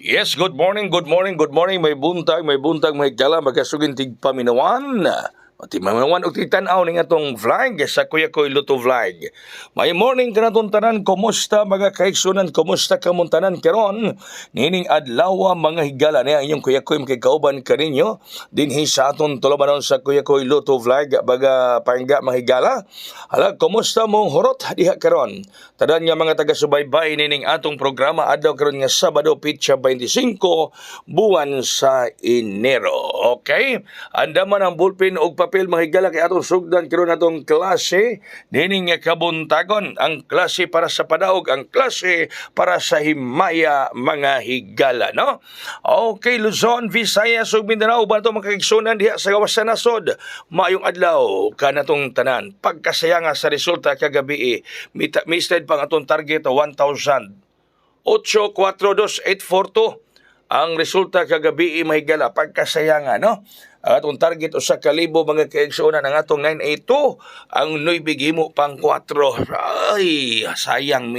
Yes, good morning, good morning, good morning. May buntag, may gala, magkasugintig paminawan. Ti maminawan o titanaw ning atong vlog sa Kuya Koy Luto Vlog. May morning kanatong tanan, kumusta mga kaigsunan, kumusta kamuntanan karon? Nining adlaw mga higala niya inyong Kuya Koy makikauban kaninyo. Dinhi sa aton tulumanon sa Kuya Koy Luto Vlog, baga pangga mga higala. Hala, kumusta mong horot diha karon? Tadan nga mga taga-subaybay nining atong programa adlaw karon nga Sabado, Pitsa 25 buwan sa Enero. Okay? Andaman ang bulpin og papel mahigala kay atong sugdan karon atong klase nining nga kabuntagon, ang klase para sa padaog, ang klase para sa himaya mga higala, no? Okay, Luzon, Visayas ug Mindanao bato makakigsunan diha sa gawas sa nasod. Maayong adlaw kanatong tanan. Pagkasayanga sa resulta kagabi, misted pang atong target 1,000. 842,842 ang resulta kagabi mahigala, pagkasayanga, no? Ang atong target usa ka libo mga kaigsunan, ang atong 982, ang bigimo pang 4. Ay, sayang,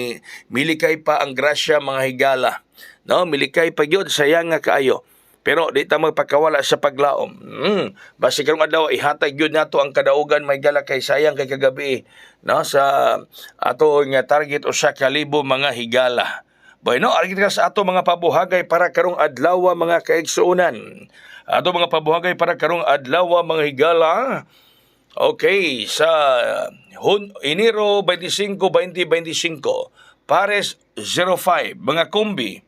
milikay pa ang grasya mga higala, no? Milikay pa gyud, sayang nga kaayo. Pero di ta magpakawala sa paglaom. Basi karong adlaw ihatag gyud nato ang kadaugan may gala kay sayang kay kagabi, no, sa ato nga target usa ka libo mga higala. Bueno, arigid ka sa ato mga pabuhagay para karong adlaw mga kaigsuunan. Ato mga pabuhagay para karong adlaw mga higala. Okay, sa Enero 25, 2025, Pares 05, mga kombi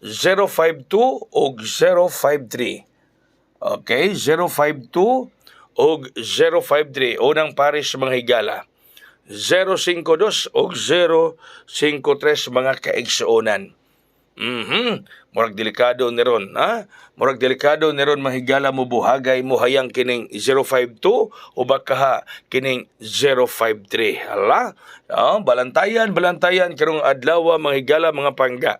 052 o 053. Okay, 052 o 053. Unang pares mga higala. 052 o 053 mga kaigsuonan. Murag delikado ni ron, ha? Murag delikado ni ron mahigala mo buhagay mo hayang kining 052 o baka kining 053. Hala? Balantayan karong adlaw mahigala mga pangga.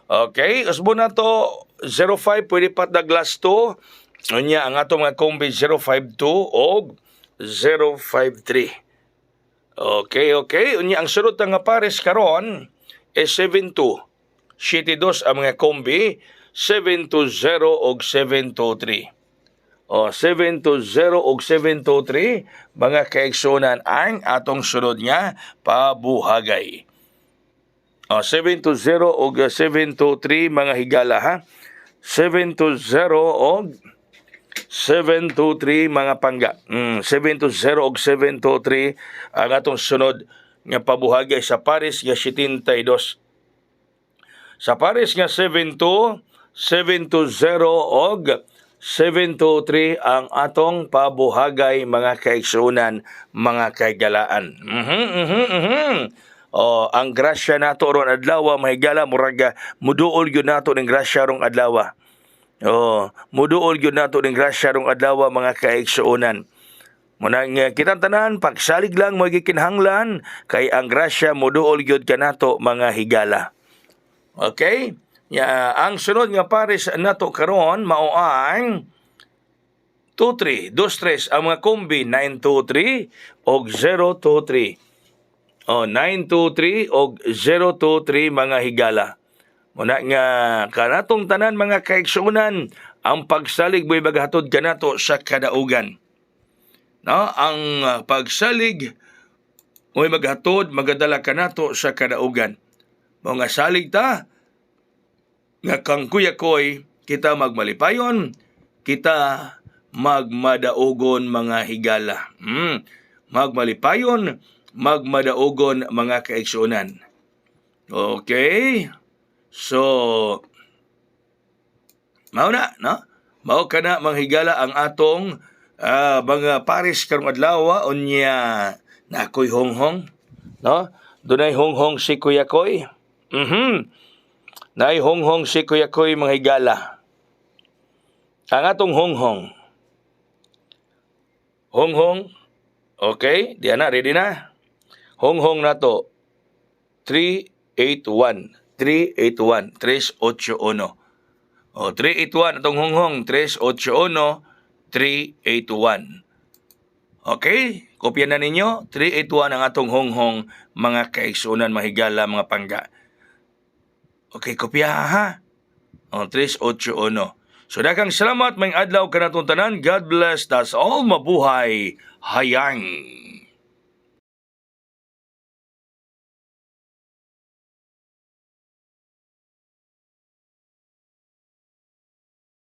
Okay, usbo na to 05 pwede pat na glass 2. Unya ang ato mga kombi 052 o 053. Okay. Unya ang sunod nga pares karon is 72. 72 ang mga kombi, 720 og 723. 720 og 723 mga kaigsunan ang atong sunod nga pabuhagay. 720 og 723 mga higala, ha? 720 og 723 mga pangga. 720 og 723 ang atong sunod nga pabuhagay sa pares nga 72. Sa pares nga 720 og 723 ang atong pabuhagay mga kaigsunan, mga kaigalaan. Ang grasya nato ron adlaw mahigala, murag muduol gyud nato ning grasya rong adlaw. Muduol gyud nato ning grasya rong adlaw mga kaigsuonan. Munang kitang tanan pagsalig lang mo gikinhanglan kay ang grasya muduol gyud kanato mga higala. Okay? Ang sunod nga pares nato karon mao ang 23 ang mga kombi 923 og 023. 923 og 023 mga higala. Muna nga kanatong tanan mga kaigsuonan, ang pagsalig mo'y maghatod kanato sa kadaugan. No, ang pagsalig mo'y maghatod magadala kanato sa kadaugan. Mga salig ta nga kang Kuya Koy kita magmalipayon, kita magmadaugon mga higala. Magmalipayon, magmadaogon mga kaigsuonan. Okay? So, mao na, no? Mao kana mga higala ang atong mga pares karong adlaw unya na koy honghong, no? Dunay honghong si Kuya Koy. Nay honghong si Kuya Koy mga higala. Ang atong honghong. Honghong. Okay, diyan na, ready na. Honghong nato 381 381 381 atong honghong 381 381. Okay, kopya na ninyo 381 ang atong honghong mga kaigsuonan mahigala mga pangga. Okay, kopya ha. 381. So dakang salamat may adlaw kanatong tanan. God bless. Das all mabuhay. Hayang.